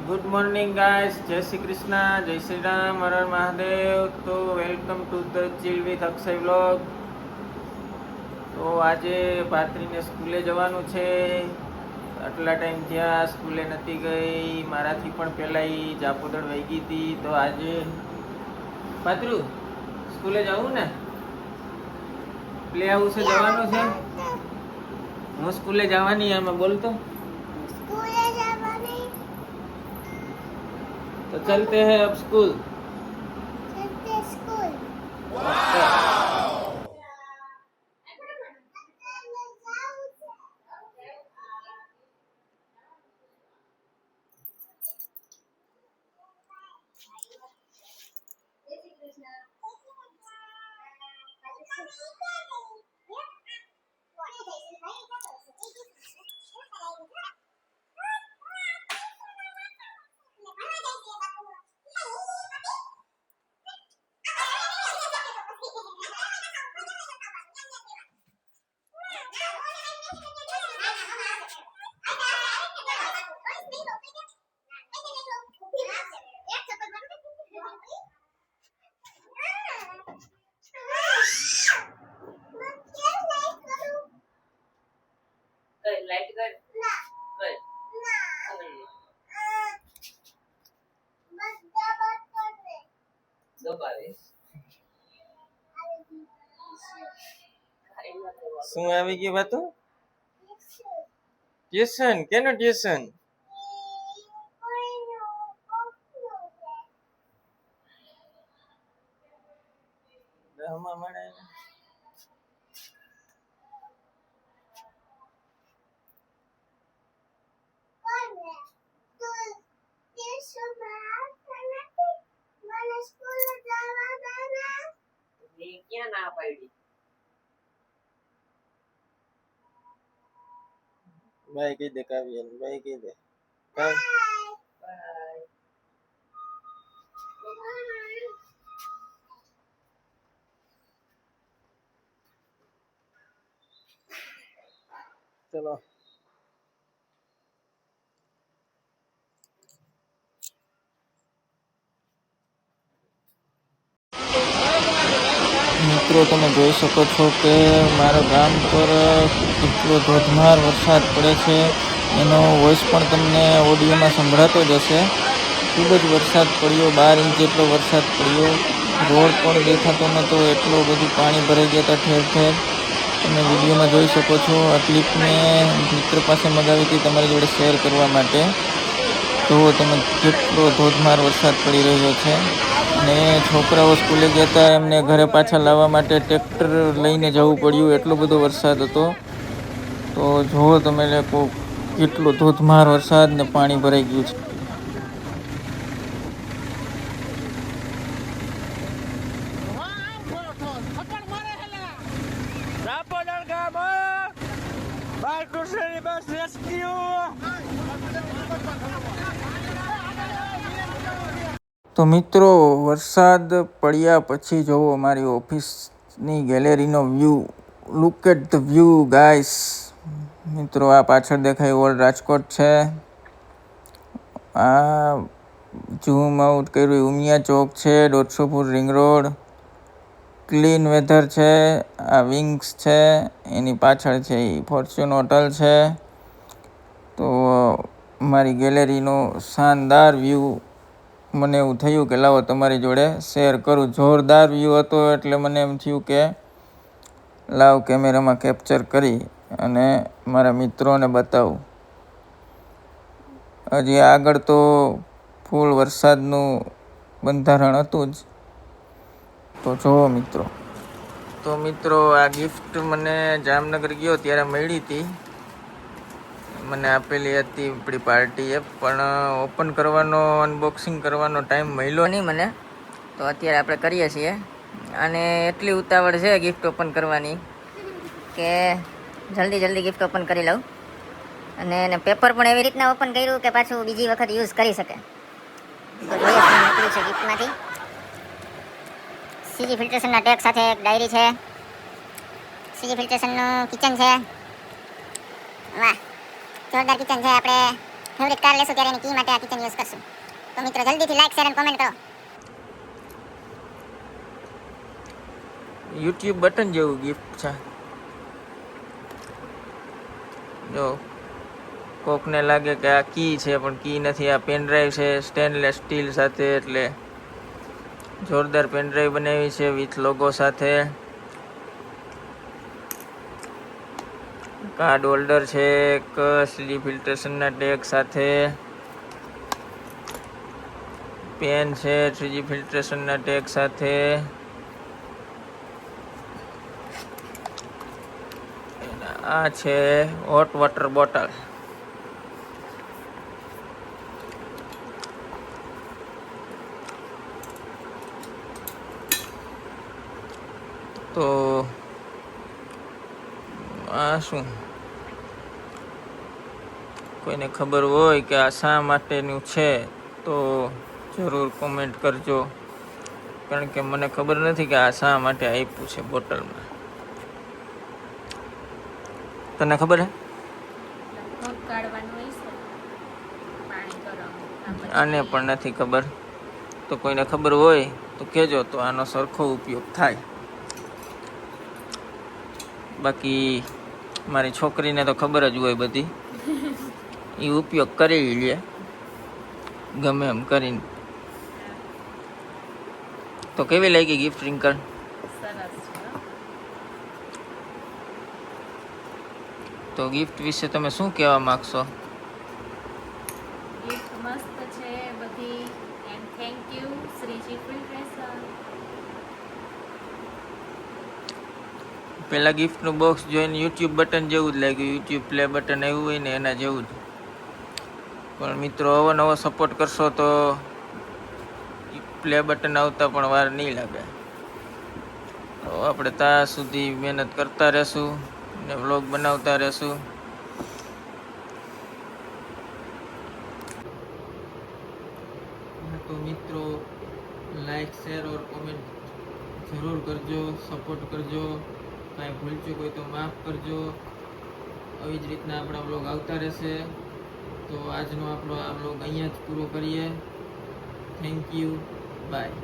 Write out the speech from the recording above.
Good morning guys, જય શ્રી કૃષ્ણ, જય શ્રી રામ, હર હર મહાદેવ. તો welcome to the chill with Akshay vlog. તો આજે ભાત્રીને સ્કૂલે જવાનું છે. આટલા ટાઈમ થયા સ્કૂલે નથી ગઈ, મારાથી પણ પહેલાં એ જાપોદળ વહી ગઈ હતી. તો આજે ભાત્રુ સ્કૂલે જવું ને, પ્લે હાઉસે જવાનું છે. હું સ્કૂલે જવાની આમાં બોલતો तो चलते हैं अब स्कूल. लाइट कर શું આવી ગયું બાતું? ટ્યુશન? કેનું ટ્યુશન? દહમા મળે. ક્યાં ના પાડી? બાય કહી દે કાવ્યાને, બાય કહી દે. ચલો મિત્રો, તમે જોઈ શકો છો કે મારા ગામ પર કેટલો ધોધમાર વરસાદ પડે છે. એનો વોઇસ પણ તમને ઓડિયોમાં સંભળાતો જ હશે. ખૂબ જ વરસાદ પડ્યો, 12 ઇંચ જેટલો વરસાદ પડ્યો. રોડ પણ દેખાતો નહોતો, એટલું બધું પાણી ભરાઈ ગયા હતા ઠેર ઠેર. તમે વિડીયોમાં જોઈ શકો છો. આ ક્લિપ મેં મિત્ર પાસે મગાવી હતી તમારી જોડે શેર કરવા માટે. જુઓ તમે કેટલો ધોધમાર વરસાદ પડી રહ્યો છે. ને છોકરાઓ સ્કૂલે ગયા હતા, એમને ઘરે પાછા લાવવા માટે ટ્રેક્ટર લઈને જવું પડ્યું, એટલો બધો વરસાદ હતો. તો જુઓ તમે લોકો કેટલો ધોધમાર વરસાદ ને પાણી ભરાઈ ગયું છે. તો મિત્રો, વરસાદ પડ્યા પછી જોવો મારી ઓફિસની ગેલેરીનો view. Look at the view guys. મિત્રો, આ પાછળ દેખાય ઓલ્ડ રાજકોટ છે. આ ઝૂમ આઉટ કર્યું ઉમિયા ચોક છે, 150 foot ring road. Clean weather છે. આ વિંગ્સ છે, એની પાછળ છે એ ફોર્ચ્યુન હોટલ છે. તો મારી ગેલેરીનો શાનદાર વ્યૂ. મને એવું થયું કે લાવો તમારી જોડે શેર કરું. જોરદાર વ્યૂ હતો એટલે મને એમ થયું કે લાવ કેમેરામાં કેપ્ચર કરી અને મારા મિત્રોને બતાવું. હજી આગળ તો ફૂલ વરસાદનું બંધારણ હતું જ. તો જુઓ મિત્રો. તો મિત્રો, આ ગિફ્ટ મને જામનગર ગયો ત્યારે મળી હતી. મને આપેલી હતી આપણી પાર્ટીએ, પણ ઓપન કરવાનો, અનબોક્સિંગ કરવાનો ટાઈમ મળ્યો નહીં મને. તો અત્યારે આપણે કરીએ છીએ. અને એટલી ઉતાવળ છે ગિફ્ટ ઓપન કરવાની કે જલ્દી ગિફ્ટ ઓપન કરી લઉં. અને એને પેપર પણ એવી રીતના ઓપન કર્યું કે પાછું બીજી વખત યુઝ કરી શકે. તો જોઈએ શું નીકળ્યું છે ગિફ્ટમાંથી. સીજી ફિલ્ટ્રેશનના ટેગ સાથે એક ડાયરી છે. સીજી ફિલ્ટ્રેશનનું કિચન છે. વાહ, જોરદાર કિચન છે. આપણે ફેવરિટ કાર લેશું ત્યારે એની કી માટે આ કિચન યુઝ કરશું. તો મિત્રો જલ્દીથી લાઈક શેર અને કોમેન્ટ કરો. યુટ્યુબ બટન જેવું ગિફ્ટ છે. જો કોકને લાગે કે આ કી છે, પણ કી નથી, આ પેન ડ્રાઈવ છે સ્ટેનલેસ સ્ટીલ સાથે. એટલે જોરદાર પેન ડ્રાઈવ બનાવી છે વિથ લોગો સાથે. કાર્ડ હોલ્ડર છે એક 3G ફિલ્ટરેશનના ટેગ સાથે. પેન છે 3G ફિલ્ટરેશનના ટેગ સાથે. આ છે હોટ વોટર બોટલ. તો આ શું, કોઈને ખબર હોય કે આ શા માટેનું છે તો જરૂર કોમેન્ટ કરજો, કારણ કે મને ખબર નથી કે આ શા માટે આપ્યું છે બોટલમાં. તને ખબર હે? આને પણ નથી ખબર. તો કોઈને ખબર હોય તો કહેજો, તો આનો સરખો ઉપયોગ થાય. બાકી મારી છોકરીને તો ખબર જ હોય બધી, એ ઉપયોગ કરી લે ગમે એમ કરીને. તો કેવી લાગી ગિફ્ટ રિંકલ? તો ગિફ્ટ વિશે તમે શું કહેવા માંગશો? ગિફ્ટ મસ્ત છે બધી, and thank you 3G filtration. પેલા ગિફ્ટનું બોક્સ જોઈને યુટ્યુબ બટન જેવું જ લાગ્યું, યુટ્યુબ પ્લે બટન આવ્યું હોય ને એના જેવું જ. પણ મિત્રો અવનવો સપોર્ટ કરશો તો પ્લે બટન આવતા પણ વાર નહીં લાગે. તો આપણે ત્યાં સુધી મહેનત કરતા રહેશું ને વ્લોગ બનાવતા રહેશું. તો મિત્રો લાઈક શેર ઓર કોમેન્ટ જરૂર કરજો, સપોર્ટ કરજો. કાંઈ ભૂલ ચૂક હોય તો માફ કરજો. આવી જ રીતના આપણા વ્લોગ આવતા રહેશે. તો આજનો આપણો આ વ્લોગ અહીંયા જ પૂરો કરીએ. Thank you, by.